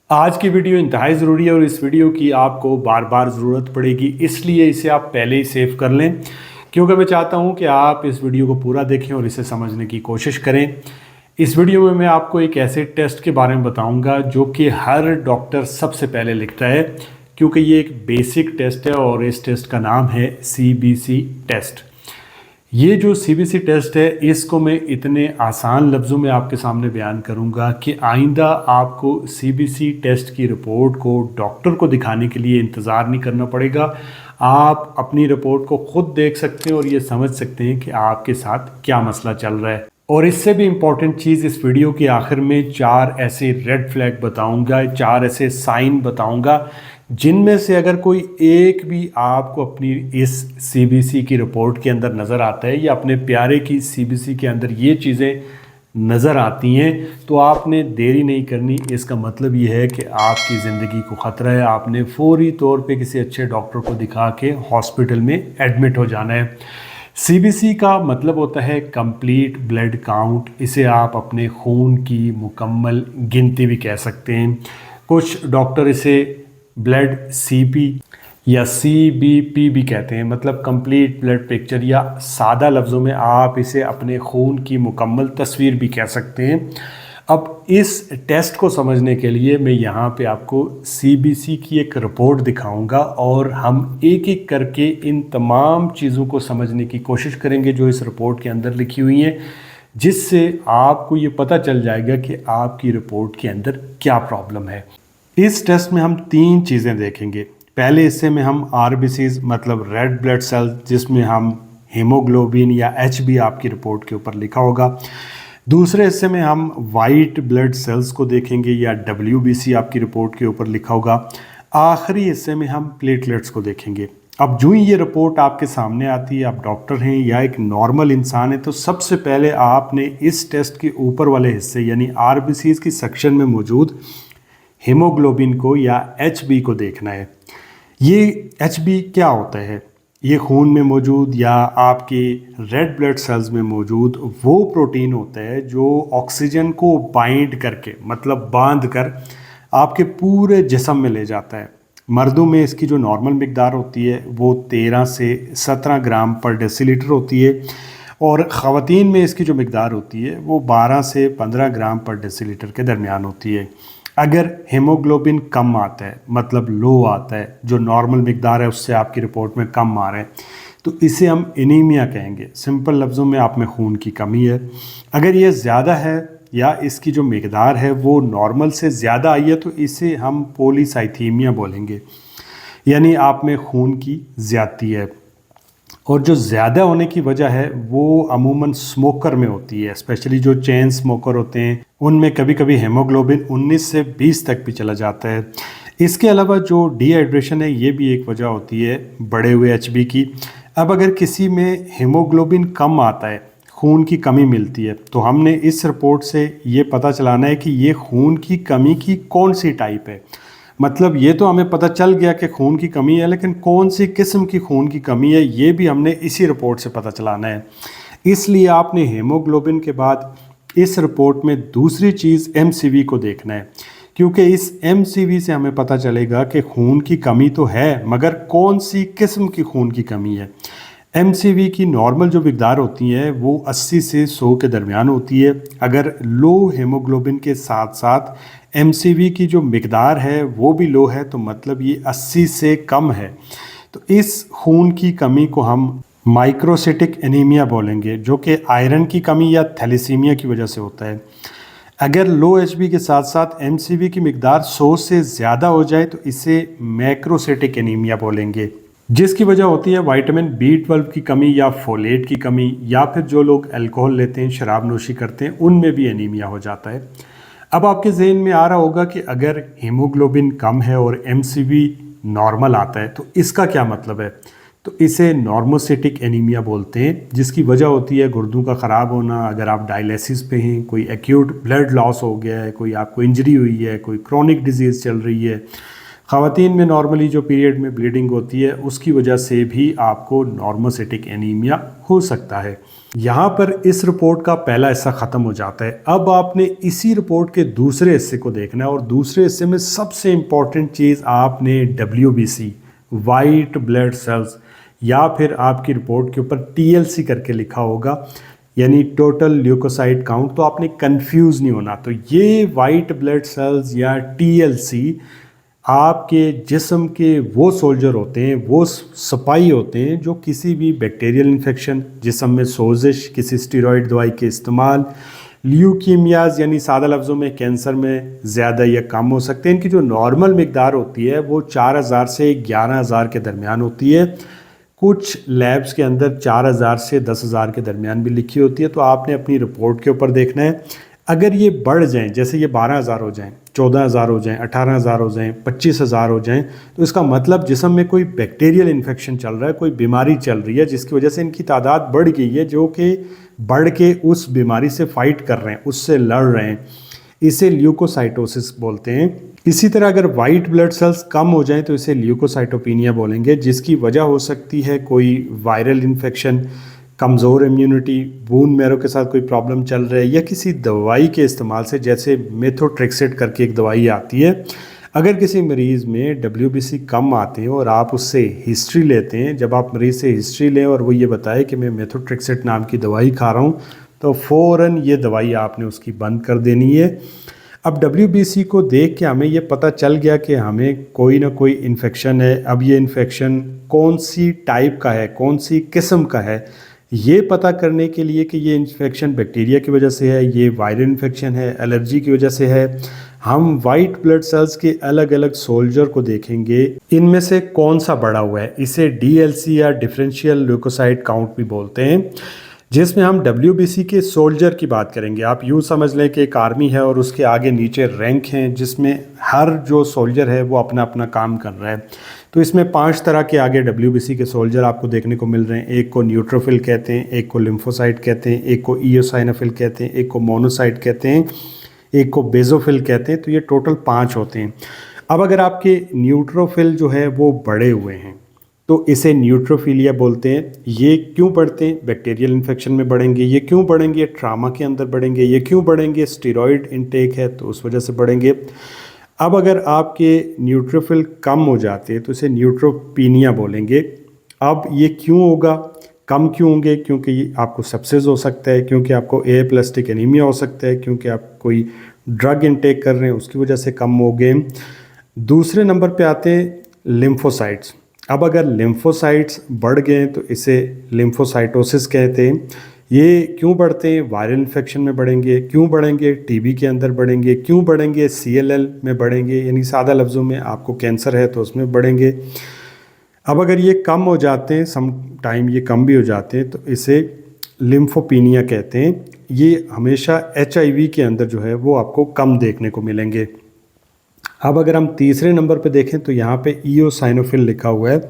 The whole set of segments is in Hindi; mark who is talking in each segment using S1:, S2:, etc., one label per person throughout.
S1: आज की वीडियो इंतहाई ज़रूरी है और इस वीडियो की आपको बार बार ज़रूरत पड़ेगी, इसलिए इसे आप पहले ही सेव कर लें क्योंकि मैं चाहता हूं कि आप इस वीडियो को पूरा देखें और इसे समझने की कोशिश करें। इस वीडियो में मैं आपको एक ऐसे टेस्ट के बारे में बताऊंगा जो कि हर डॉक्टर सबसे पहले लिखता है, क्योंकि ये एक बेसिक टेस्ट है और इस टेस्ट का नाम है CBC टेस्ट। ये जो CBC टेस्ट है इसको मैं इतने आसान लफ्ज़ों में आपके सामने बयान करूंगा कि आइंदा आपको CBC टेस्ट की रिपोर्ट को डॉक्टर को दिखाने के लिए इंतज़ार नहीं करना पड़ेगा। आप अपनी रिपोर्ट को खुद देख सकते हैं और ये समझ सकते हैं कि आपके साथ क्या मसला चल रहा है। और इससे भी इम्पॉर्टेंट चीज़, इस वीडियो के आखिर में 4 ऐसे रेड फ्लैग बताऊंगा, 4 ऐसे साइन बताऊंगा जिनमें से अगर कोई एक भी आपको अपनी इस CBC की रिपोर्ट के अंदर नज़र आता है या अपने प्यारे की CBC के अंदर ये चीज़ें नज़र आती हैं तो आपने देरी नहीं करनी। इसका मतलब ये है कि आपकी ज़िंदगी को ख़तरा है, आपने फौरी तौर पे किसी अच्छे डॉक्टर को दिखा के हॉस्पिटल में एडमिट हो जाना है। CBC का मतलब होता है कंप्लीट ब्लड काउंट। इसे आप अपने खून की मुकम्मल गिनती भी कह सकते हैं। कुछ डॉक्टर इसे ब्लड CP या CBP भी कहते हैं, मतलब कंप्लीट ब्लड पिक्चर, या सादा लफ्ज़ों में आप इसे अपने खून की मुकम्मल तस्वीर भी कह सकते हैं। अब इस टेस्ट को समझने के लिए मैं यहाँ पे आपको CBC की एक रिपोर्ट दिखाऊंगा और हम एक एक करके इन तमाम चीज़ों को समझने की कोशिश करेंगे जो इस रिपोर्ट के अंदर लिखी हुई हैं, जिससे आपको ये पता चल जाएगा कि आपकी रिपोर्ट के अंदर क्या प्रॉब्लम है। इस टेस्ट में हम 3 चीज़ें देखेंगे। पहले हिस्से में हम RBCs मतलब रेड ब्लड सेल, जिसमें हम हीमोग्लोबिन या HB आपकी रिपोर्ट के ऊपर लिखा होगा। दूसरे हिस्से में हम वाइट ब्लड सेल्स को देखेंगे या WBC आपकी रिपोर्ट के ऊपर लिखा होगा। आखिरी हिस्से में हम प्लेटलेट्स को देखेंगे। अब जो ही ये रिपोर्ट आपके सामने आती है, आप डॉक्टर हैं या एक नॉर्मल इंसान है, तो सबसे पहले आपने इस टेस्ट के ऊपर वाले हिस्से यानी RBCs की सेक्शन में मौजूद हीमोग्लोबिन को या HB को देखना है। ये HB क्या होता है? ये खून में मौजूद या आपके रेड ब्लड सेल्स में मौजूद वो प्रोटीन होता है जो ऑक्सीजन को बाइंड करके, मतलब बांध कर आपके पूरे जिस्म में ले जाता है। मर्दों में इसकी जो नॉर्मल मिकदार होती है वो 13 से 17 ग्राम पर डेसीलीटर होती है और ख़वातीन में इसकी जो मिकदार होती है वो 12 से 15 ग्राम पर डेसीलीटर के दरमियान होती है। अगर हीमोग्लोबिन कम आता है, मतलब लो आता है, जो नॉर्मल मिकदार है उससे आपकी रिपोर्ट में कम आ रहा है, तो इसे हम एनीमिया कहेंगे। सिंपल लफ्ज़ों में आप में खून की कमी है। अगर ये ज़्यादा है या इसकी जो मिकदार है वो नॉर्मल से ज़्यादा आई है तो इसे हम पॉलीसाइथीमिया बोलेंगे, यानी आप में खून की ज़्यादती है। और जो ज़्यादा होने की वजह है वो अमूमन स्मोकर में होती है, स्पेशली जो चेन स्मोकर होते हैं उनमें कभी कभी हीमोग्लोबिन 19 से 20 तक भी चला जाता है। इसके अलावा जो डिहाइड्रेशन है ये भी एक वजह होती है बढ़े हुए HB की। अब अगर किसी में हीमोग्लोबिन कम आता है, खून की कमी मिलती है, तो हमने इस रिपोर्ट से ये पता चलाना है कि ये खून की कमी की कौन सी टाइप है। मतलब ये तो हमें पता चल गया कि खून की कमी है, लेकिन कौन सी किस्म की खून की कमी है ये भी हमने इसी रिपोर्ट से पता चलाना है। इसलिए आपने हीमोग्लोबिन के बाद इस रिपोर्ट में दूसरी चीज़ MCV को देखना है, क्योंकि इस MCV से हमें पता चलेगा कि खून की कमी तो है मगर कौन सी किस्म की खून की कमी है। MCV की नॉर्मल जो मिकदार होती है वो 80 से 100 के दरमियान होती है। अगर लो हीमोग्लोबिन के साथ साथ MCV की जो मिकदार है वो भी लो है तो मतलब ये 80 से कम है, तो इस खून की कमी को हम माइक्रोसिटिक एनीमिया बोलेंगे, जो कि आयरन की कमी या थैलेसीमिया की वजह से होता है। अगर लो HB के साथ साथ MCV की मिकदार 100 से ज़्यादा हो जाए तो इसे मैक्रोसिटिक एनीमिया बोलेंगे, जिसकी वजह होती है विटामिन B12 की कमी या फोलेट की कमी, या फिर जो लोग अल्कोहल लेते हैं, शराब नोशी करते हैं, उनमें भी एनीमिया हो जाता है। अब आपके जहन में आ रहा होगा कि अगर हीमोग्लोबिन कम है और MCV नॉर्मल आता है तो इसका क्या मतलब है? तो इसे नॉर्मोसिटिक एनीमिया बोलते हैं, जिसकी वजह होती है गुर्दों का ख़राब होना। अगर आप डायलिसिस पे हैं, कोई एक्यूट ब्लड लॉस हो गया है, कोई आपको इंजरी हुई है, कोई क्रॉनिक डिजीज़ चल रही है, ख़वातीन में नॉर्मली जो पीरियड में ब्लीडिंग होती है उसकी वजह से भी आपको नॉर्मोसिटिक एनीमिया हो सकता है। यहाँ पर इस रिपोर्ट का पहला हिस्सा ख़त्म हो जाता है। अब आपने इसी रिपोर्ट के दूसरे हिस्से को देखना है और दूसरे हिस्से में सबसे इम्पॉर्टेंट चीज़ आपने WBC वाइट ब्लड सेल्स या फिर आपकी रिपोर्ट के ऊपर TLC करके लिखा होगा, यानी टोटल ल्यूकोसाइट काउंट। तो आपने कंफ्यूज नहीं होना। तो ये वाइट ब्लड सेल्स या TLC आपके जिस्म के वो सोल्जर होते हैं, वो सिपाही होते हैं जो किसी भी बैक्टीरियल इन्फेक्शन, जिस्म में सोजिश, किसी स्टेरॉयड दवाई के इस्तेमाल, ल्यूकीमियाज यानी सादा लफ्ज़ों में कैंसर में ज़्यादा या कम हो सकते हैं। इनकी जो नॉर्मल मिकदार होती है वो 4000 से 11000 के दरमियान होती है। कुछ लैब्स के अंदर 4000 से 10000 के दरमियान भी लिखी होती है। तो आपने अपनी रिपोर्ट के ऊपर देखना है। अगर ये बढ़ जाएं, जैसे ये 12000 हो जाएं, 14000 हो जाएं, 18000 हो जाएं, 25000 हो जाएं, तो इसका मतलब जिस्म में कोई बैक्टीरियल इन्फेक्शन चल रहा है, कोई बीमारी चल रही है जिसकी वजह से इनकी तादाद बढ़ गई है, जो कि बढ़ के उस बीमारी से फाइट कर रहे हैं, उससे लड़ रहे हैं। इसे ल्यूकोसाइटोसिस बोलते हैं। इसी तरह अगर वाइट ब्लड सेल्स कम हो जाएं तो इसे ल्यूकोसाइटोपिनिया बोलेंगे, जिसकी वजह हो सकती है कोई वायरल इन्फेक्शन, कमज़ोर इम्यूनिटी, बून मैरो के साथ कोई प्रॉब्लम चल रहा है, या किसी दवाई के इस्तेमाल से, जैसे मेथोट्रेक्सेट करके एक दवाई आती है। अगर किसी मरीज़ में WBC कम आते हैं और आप उससे हिस्ट्री लेते हैं, जब आप मरीज़ से हिस्ट्री लें और वो ये बताए कि मैं मेथोट्रेक्सेट नाम की दवाई खा रहा हूँ, तो फ़ौरन ये दवाई आपने उसकी बंद कर देनी है। अब WBC को देख के हमें ये पता चल गया कि हमें कोई ना कोई इन्फेक्शन है। अब ये इन्फेक्शन कौन सी टाइप का है, कौन सी किस्म का है, ये पता करने के लिए कि ये इन्फेक्शन बैक्टीरिया की वजह से है, ये वायरल इन्फेक्शन है, एलर्जी की वजह से है, हम वाइट ब्लड सेल्स के अलग अलग सोल्जर को देखेंगे, इनमें से कौन सा बढ़ा हुआ है। इसे DLC या डिफरेंशियल ल्यूकोसाइट काउंट भी बोलते हैं, जिसमें हम WBC के सोल्जर की बात करेंगे। आप यूँ समझ लें कि एक आर्मी है और उसके आगे नीचे रैंक हैं, जिसमें हर जो सोल्जर है वो अपना अपना काम कर रहा है। तो इसमें 5 तरह के आगे WBC के सोल्जर आपको देखने को मिल रहे हैं। एक को न्यूट्रोफिल कहते हैं, एक को लिम्फोसाइट कहते हैं, एक को ईओसाइनोफिल कहते हैं, एक को मोनोसाइट कहते हैं, एक को बेजोफिल कहते हैं। तो ये टोटल 5 होते हैं। अब अगर आपके न्यूट्रोफिल जो है वो बढ़े हुए हैं तो इसे न्यूट्रोफिलिया बोलते हैं। ये क्यों बढ़ते हैं? बैक्टीरियल इन्फेक्शन में बढ़ेंगे। ये क्यों बढ़ेंगे? ट्रामा के अंदर बढ़ेंगे। ये क्यों बढ़ेंगे? स्टेरॉयड इनटेक है तो उस वजह से बढ़ेंगे। अब अगर आपके न्यूट्रोफिल कम हो जाते हैं तो इसे न्यूट्रोपीनिया बोलेंगे। अब ये क्यों होगा, कम क्यों होंगे? क्योंकि आपको सेप्सिस हो सकता है, क्योंकि आपको एप्लास्टिक एनीमिया हो सकता है, क्योंकि आप कोई ड्रग इनटेक कर रहे हैं उसकी वजह से कम हो गए। दूसरे नंबर पे आते हैं लिम्फोसाइट्स। अब अगर लिम्फोसाइट्स बढ़ गए तो इसे लिम्फोसाइटोसिस कहते हैं। ये क्यों बढ़ते हैं? वायरल इन्फेक्शन में बढ़ेंगे। क्यों बढ़ेंगे? TB के अंदर बढ़ेंगे। क्यों बढ़ेंगे? CLL में बढ़ेंगे, यानी सादा लफ्ज़ों में आपको कैंसर है तो उसमें बढ़ेंगे। अब अगर ये कम हो जाते हैं, सम टाइम ये कम भी हो जाते हैं, तो इसे लिम्फोपीनिया कहते हैं। ये हमेशा HIV के अंदर जो है वो आपको कम देखने को मिलेंगे। अब अगर हम तीसरे नंबर पे देखें तो यहाँ पे ईओसाइनोफिल लिखा हुआ है।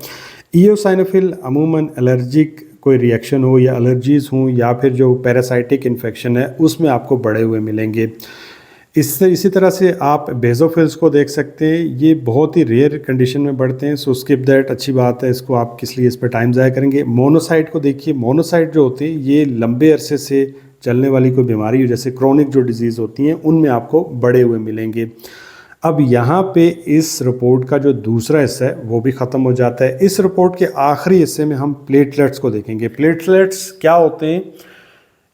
S1: ईओसाइनोफिल अमूमन एलर्जिक कोई रिएक्शन हो या एलर्जीज़ हों या फिर जो पैरासाइटिक इन्फेक्शन है उसमें आपको बढ़े हुए मिलेंगे। इसी तरह से आप बेजोफिल्स को देख सकते हैं। ये बहुत ही रेयर कंडीशन में बढ़ते हैं, सो स्किप दैट, अच्छी बात है। इसको आप किस लिए इस पर टाइम ज़ाया करेंगे। मोनोसाइट को देखिए। मोनोसाइट जो होते हैं ये लंबे अरसे से चलने वाली कोई बीमारी हो, जैसे क्रोनिक जो डिजीज़ होती हैं, उनमें आपको बढ़े हुए मिलेंगे। अब यहाँ पे इस रिपोर्ट का जो दूसरा हिस्सा है वो भी ख़त्म हो जाता है। इस रिपोर्ट के आखिरी हिस्से में हम प्लेटलेट्स को देखेंगे। प्लेटलेट्स क्या होते हैं?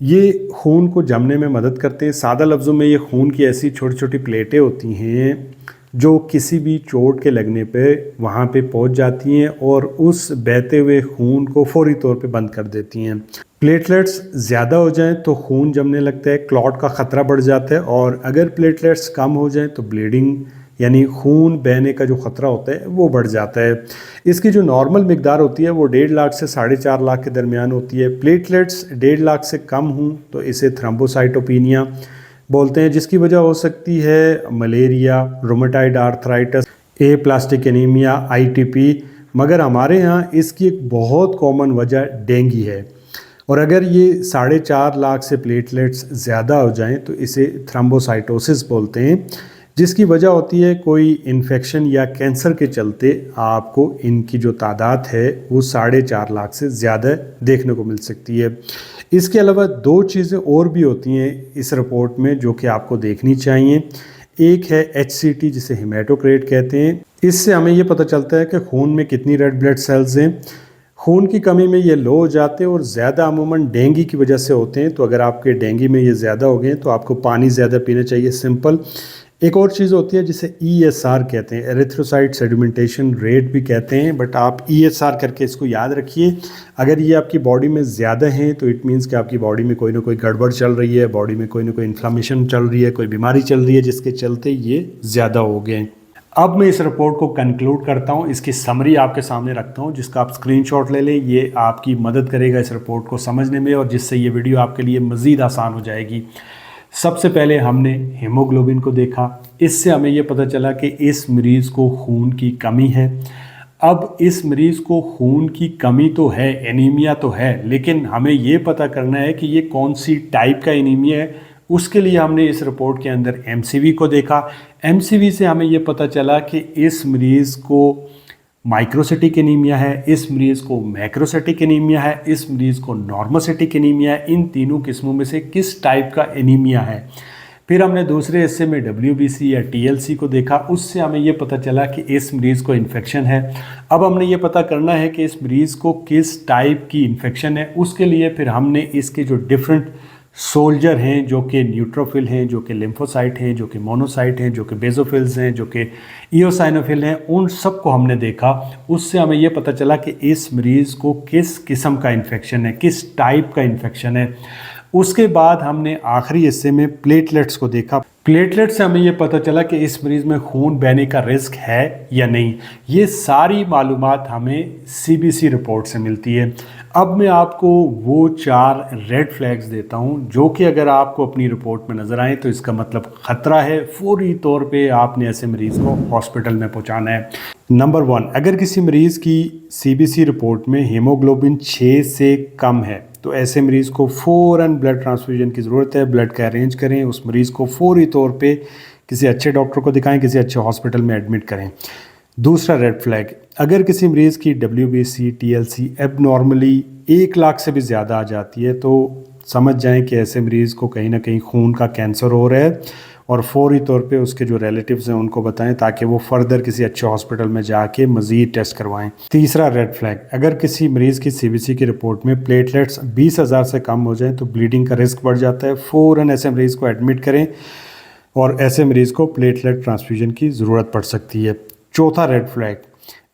S1: ये खून को जमने में मदद करते हैं। सादा लफ्ज़ों में ये खून की ऐसी छोटी छोटी प्लेटें होती हैं जो किसी भी चोट के लगने पे वहाँ पे पहुँच जाती हैं और उस बहते हुए खून को फौरी तौर पे बंद कर देती हैं। प्लेटलेट्स ज़्यादा हो जाएं तो खून जमने लगता है, क्लॉट का ख़तरा बढ़ जाता है, और अगर प्लेटलेट्स कम हो जाएं तो ब्लीडिंग यानी खून बहने का जो ख़तरा होता है वो बढ़ जाता है। इसकी जो नॉर्मल मिकदार होती है वो 1.5 लाख से 4.5 लाख के दरमियान होती है। प्लेटलेट्स 1.5 लाख से कम हों तो इसे थ्रोम्बोसाइटोपिनिया बोलते हैं, जिसकी वजह हो सकती है malaria, rheumatoid arthritis, aplastic anaemia, ITP। मगर हमारे यहाँ इसकी एक बहुत कॉमन वजह डेंगू है। और अगर ये 4.5 लाख से प्लेटलेट्स ज़्यादा हो जाएं तो इसे थ्रोम्बोसाइटोसिस बोलते हैं। जिसकी वजह होती है कोई इन्फेक्शन या कैंसर के चलते आपको इनकी जो तादाद है वो 4.5 लाख से ज़्यादा देखने को मिल सकती है। इसके अलावा 2 चीज़ें और भी होती हैं इस रिपोर्ट में जो कि आपको देखनी चाहिए। एक है HCT जिसे हेमाटोक्रेट कहते हैं। इससे हमें ये पता चलता है कि खून में कितनी रेड ब्लड सेल्स हैं। खून की कमी में ये लो हो जाते हैं और ज़्यादा अमूमन डेंगू की वजह से होते हैं। तो अगर आपके डेंगू में ये ज़्यादा हो गए तो आपको पानी ज़्यादा पीना चाहिए, सिंपल। एक और चीज़ होती है जिसे ESR कहते हैं, एरिथ्रोसाइट सेडिमेंटेशन रेट भी कहते हैं, बट आप ESR करके इसको याद रखिए। अगर ये आपकी बॉडी में ज़्यादा है तो इट मीन्स कि आपकी बॉडी में कोई ना कोई गड़बड़ चल रही है, बॉडी में कोई ना कोई इन्फ्लामेशन चल रही है, कोई बीमारी चल रही है जिसके चलते ये ज़्यादा हो गए। अब मैं इस रिपोर्ट को कंक्लूड करता हूँ, इसकी समरी आपके सामने रखता हूँ जिसका आप स्क्रीनशॉट ले लें। ये आपकी मदद करेगा इस रिपोर्ट को समझने में और जिससे ये वीडियो आपके लिए मज़ीद आसान हो जाएगी। सबसे पहले हमने हीमोग्लोबिन को देखा। इससे हमें ये पता चला कि इस मरीज़ को खून की कमी है। अब इस मरीज़ को खून की कमी तो है, एनीमिया तो है, लेकिन हमें ये पता करना है कि ये कौन सी टाइप का एनीमिया है। उसके लिए हमने इस रिपोर्ट के अंदर MCV को देखा। MCV से हमें ये पता चला कि इस मरीज़ को माइक्रोसिटिक एनीमिया है, इस मरीज़ को मैक्रोसिटिक एनीमिया है, इस मरीज़ को नॉर्मोसिटिक एनीमिया है। इन तीनों किस्मों में से किस टाइप का एनीमिया है। फिर हमने दूसरे हिस्से में WBC या TLC को देखा। उससे हमें ये पता चला कि इस मरीज़ को इन्फेक्शन है। अब हमने ये पता करना है कि इस मरीज़ को किस टाइप की इन्फेक्शन है। उसके लिए फिर हमने इसके जो डिफरेंट सोल्जर हैं, जो कि न्यूट्रोफिल हैं, जो कि लिम्फोसाइट हैं, जो कि मोनोसाइट हैं, जो कि बेजोफिल्स हैं, जो कि ईओसाइनोफिल हैं, उन सब को हमने देखा। उससे हमें ये पता चला कि इस मरीज़ को किस किस्म का इन्फेक्शन है, किस टाइप का इन्फेक्शन है। उसके बाद हमने आखिरी हिस्से में प्लेटलेट्स को देखा। प्लेटलेट से हमें ये पता चला कि इस मरीज़ में खून बहने का रिस्क है या नहीं। ये सारी मालूमात हमें CBC रिपोर्ट से मिलती है। अब मैं आपको वो 4 रेड फ्लैग्स देता हूँ जो कि अगर आपको अपनी रिपोर्ट में नज़र आए तो इसका मतलब ख़तरा है, फौरी तौर पे आपने ऐसे मरीज़ को हॉस्पिटल में पहुँचाना है। नंबर 1, अगर किसी मरीज़ की CBC रिपोर्ट में हीमोग्लोबिन 6 से कम है तो ऐसे मरीज़ को फ़ौरन ब्लड ट्रांसफ्यूजन की ज़रूरत है। ब्लड का अरेंज करें, उस मरीज़ को फौरी तौर पे किसी अच्छे डॉक्टर को दिखाएं, किसी अच्छे हॉस्पिटल में एडमिट करें। दूसरा रेड फ्लैग, अगर किसी मरीज़ की WBC TLC एबनॉर्मली 1 लाख से भी ज़्यादा आ जाती है तो समझ जाएं कि ऐसे मरीज़ को कहीं ना कहीं खून का कैंसर हो रहा है और फौरी तौर पे उसके जो रिलेटिव्स हैं उनको बताएं ताकि वो फर्दर किसी अच्छे हॉस्पिटल में जाके मज़ीद टेस्ट करवाएं। तीसरा रेड फ्लैग, अगर किसी मरीज़ की CBC की रिपोर्ट में प्लेटलेट्स 20,000 से कम हो जाए तो ब्लीडिंग का रिस्क बढ़ जाता है। फ़ौरन ऐसे मरीज़ को एडमिट करें और ऐसे मरीज़ को प्लेटलेट ट्रांसफ्यूजन की ज़रूरत पड़ सकती है। चौथा रेड फ्लैग,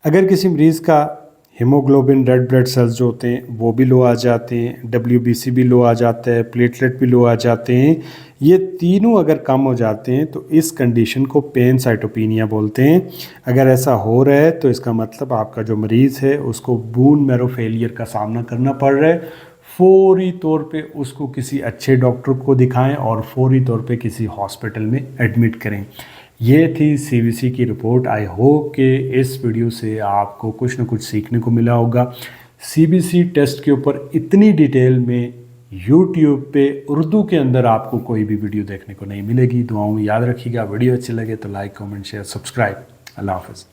S1: अगर किसी मरीज़ का हीमोग्लोबिन रेड ब्लड सेल्स जो होते हैं वो भी लो आ जाते हैं, WBC भी लो आ जाता है, प्लेटलेट भी लो आ जाते हैं, ये तीनों अगर कम हो जाते हैं तो इस कंडीशन को पैनसाइटोपिनिया बोलते हैं। अगर ऐसा हो रहा है तो इसका मतलब आपका जो मरीज़ है उसको बोन मैरो फेलियर का सामना करना पड़ रहा है। फौरी तौर पे उसको किसी अच्छे डॉक्टर को दिखाएं और फौरी तौर पे किसी हॉस्पिटल में एडमिट करें। ये थी CBC की रिपोर्ट। आई होप कि इस वीडियो से आपको कुछ ना कुछ सीखने को मिला होगा। CBC टेस्ट के ऊपर इतनी डिटेल में YouTube पे उर्दू के अंदर आपको कोई भी वीडियो देखने को नहीं मिलेगी। दुआओं में याद रखिएगा। वीडियो अच्छी लगे तो लाइक, कमेंट, शेयर, सब्सक्राइब। अल्लाह हाफ़िज़।